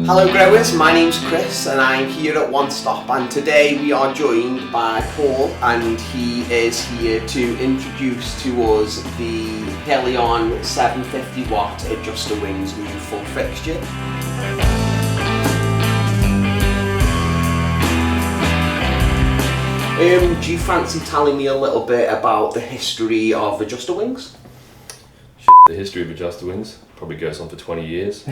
Hello growers, my name's Chris and I'm here at One Stop, and today we are joined by Paul, and he is here to introduce to us the Hellion 750 watt adjuster wings new full fixture. Do you fancy telling me a little bit about the history of adjuster wings? The history of adjuster wings probably goes on for 20 years.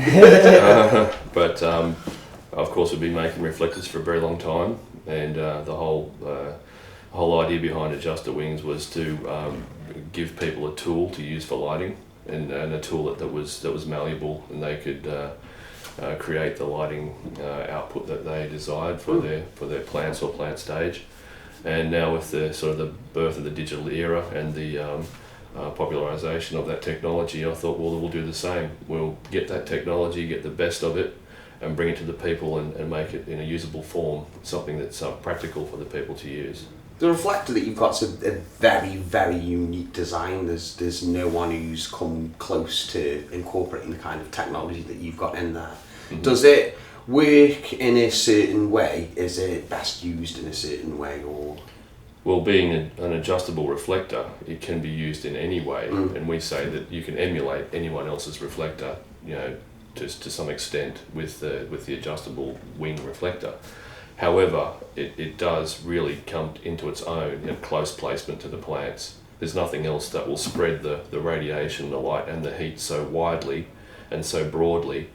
But of course we've been making reflectors for a very long time, and the whole idea behind adjuster wings was to give people a tool to use for lighting, and a tool that was malleable, and they could create the lighting output that they desired for their plants or plant stage. And now with the sort of the birth of the digital era and the popularization of that technology, I thought, well, we'll do the same. We'll get that technology, get the best of it, and bring it to the people and make it in a usable form, something that's practical for the people to use. The reflector that you've got is a very, very unique design. There's no one who's come close to incorporating the kind of technology that you've got in there. Mm-hmm. Does it work in a certain way? Is it best used in a certain way, or? Well, being an adjustable reflector, it can be used in any way, and we say that you can emulate anyone else's reflector, to some extent with the adjustable wing reflector. However, it does really come into its own in close placement to the plants. There's nothing else that will spread the radiation, the light, and the heat so widely and so broadly,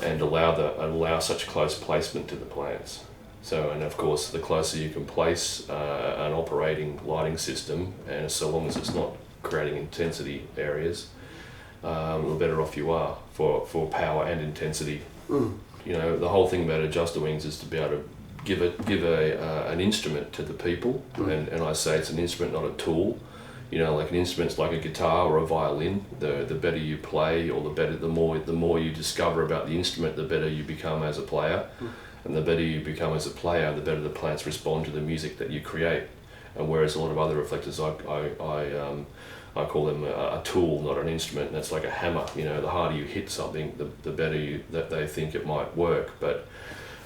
and allow such close placement to the plants. So, and of course, the closer you can place an operating lighting system, and so long as it's not creating intensity areas, the better off you are for power and intensity. The whole thing about adjuster wings is to be able to give an instrument to the people, and I say it's an instrument, not a tool. Like an instrument's like a guitar or a violin. The better you play, or the more you discover about the instrument, the better you become as a player. And the better you become as a player, the better the plants respond to the music that you create. And whereas a lot of other reflectors, I call them a tool, not an instrument. And it's like a hammer. The harder you hit something, the better that they think it might work. But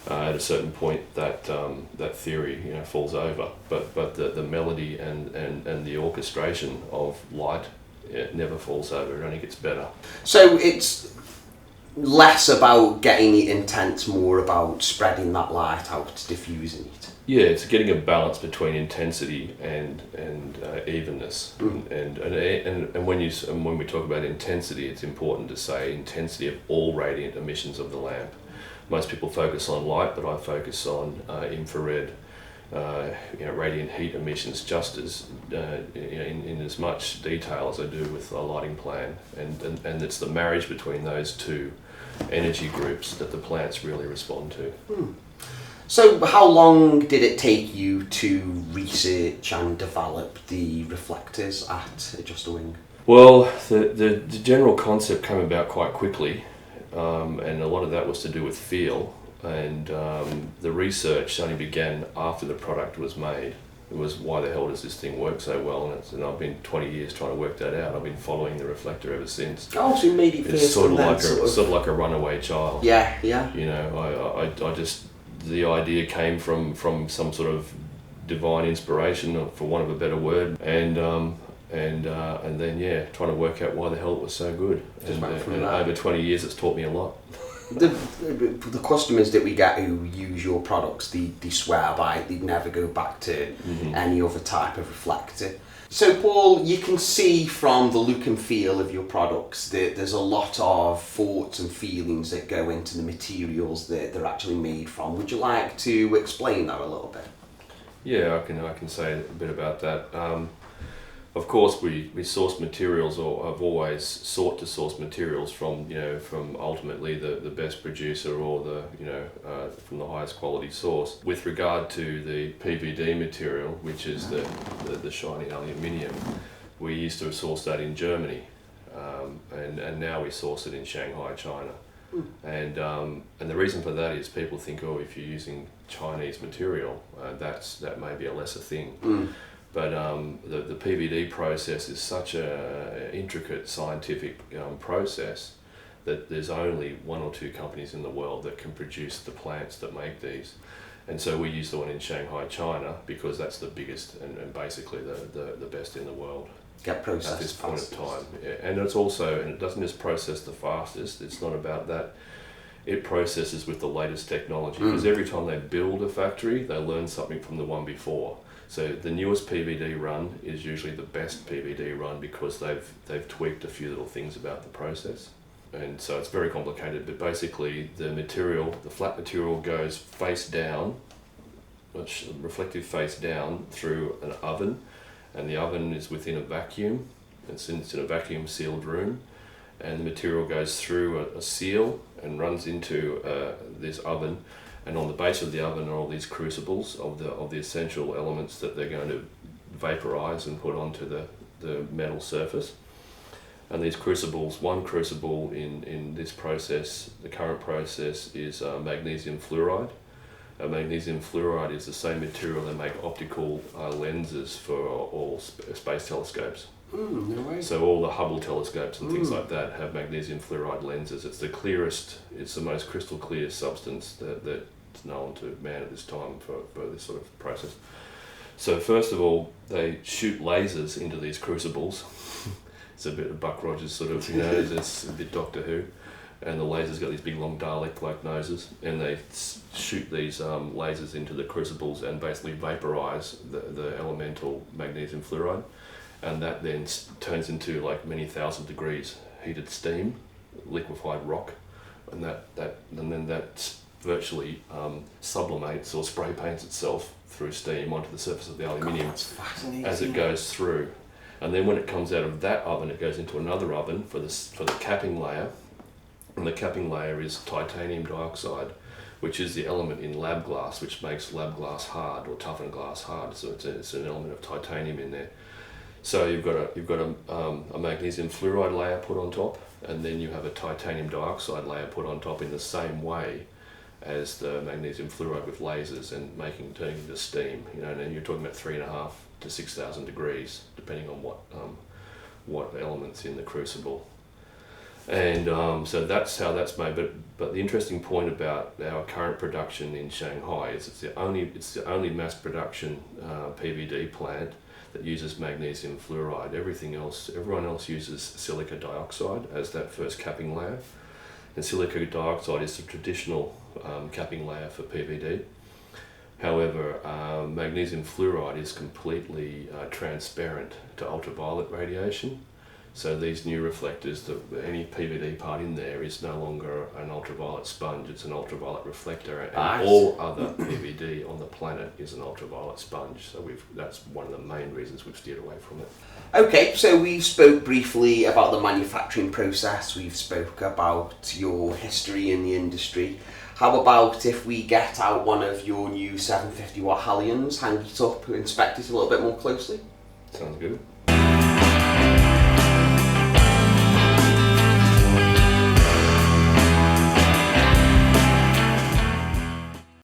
at a certain point, that theory falls over. But the melody and the orchestration of light, it never falls over. It only gets better. So it's less about getting it intense, more about spreading that light out, diffusing it. Yeah, it's getting a balance between intensity and evenness. And when we talk about intensity, it's important to say intensity of all radiant emissions of the lamp. Most people focus on light, but I focus on infrared, radiant heat emissions just as in as much detail as I do with a lighting plan, and it's the marriage between those two energy groups that the plants really respond to. So how long did it take you to research and develop the reflectors at Adjuster Wing? Well, the general concept came about quite quickly, and a lot of that was to do with feel, and the research only began after the product was made. It was, why the hell does this thing work so well? And I've been 20 years trying to work that out. I've been following the reflector ever since. Oh, so you made it first. It's sort of like a runaway child. Yeah. I just, the idea came from some sort of divine inspiration, for want of a better word, and then trying to work out why the hell it was so good. And over 20 years, it's taught me a lot. The customers that we get who use your products, they swear by it. They'd never go back to any other type of reflector. So Paul, you can see from the look and feel of your products that there's a lot of thoughts and feelings that go into the materials that they're actually made from. Would you like to explain that a little bit? Yeah, I can say a bit about that. Of course, we source materials, or have always sought to source materials from ultimately the best producer, or from the highest quality source. With regard to the PVD material, which is the shiny aluminium, we used to source that in Germany, and now we source it in Shanghai, China. And the reason for that is people think, if you're using Chinese material, that may be a lesser thing. But the PVD process is such a intricate scientific process that there's only 1 or 2 companies in the world that can produce the plants that make these. And so we use the one in Shanghai, China, because that's the biggest and basically the best in the world. Get processed at this point fastest. of time. Yeah. And it's also, and it doesn't just process the fastest, it's not about that. It processes with the latest technology, because every time they build a factory, they learn something from the one before. So the newest PVD run is usually the best PVD run because they've tweaked a few little things about the process. And so it's very complicated, but basically the flat material goes face down, reflective face down through an oven, and the oven is within a vacuum. It's in a vacuum sealed room, and the material goes through a seal and runs into this oven, and on the base of the oven are all these crucibles of the essential elements that they're going to vaporize and put onto the metal surface. And these crucibles, one crucible in this process, the current process, is magnesium fluoride. Magnesium fluoride is the same material that make optical lenses for all space telescopes. No way. So all the Hubble telescopes and things like that have magnesium fluoride lenses. It's the clearest, it's the most crystal clear substance that's known to man at this time for this sort of process. So first of all, they shoot lasers into these crucibles. It's a bit of Buck Rogers sort of, it's a bit Doctor Who. And the laser's got these big long Dalek-like noses, and they shoot these lasers into the crucibles and basically vaporize the elemental magnesium fluoride. And that then turns into like many thousand degrees heated steam, liquefied rock, and then that virtually sublimates or spray paints itself through steam onto the surface of the aluminium as it goes through. And then when it comes out of that oven, it goes into another oven for the capping layer, and the capping layer is titanium dioxide, which is the element in lab glass which makes lab glass hard or toughen glass hard. So it's an element of titanium in there. So you've got a magnesium fluoride layer put on top, and then you have a titanium dioxide layer put on top in the same way as the magnesium fluoride with lasers and turning into steam. And you're talking about 3,500 to 6,000 degrees, depending on what elements in the crucible. And so that's how that's made. But the interesting point about our current production in Shanghai is it's the only mass production PVD plant that uses magnesium fluoride. Everyone else uses silica dioxide as that first capping layer. And silica dioxide is the traditional capping layer for PVD. However, magnesium fluoride is completely transparent to ultraviolet radiation. So these new reflectors, any PVD part in there is no longer an ultraviolet sponge, it's an ultraviolet reflector, and all other PVD on the planet is an ultraviolet sponge. So that's one of the main reasons we've steered away from it. Okay, so we spoke briefly about the manufacturing process, we've spoke about your history in the industry. How about if we get out one of your new 750 watt Hellions, hang it up, inspect it a little bit more closely? Sounds good.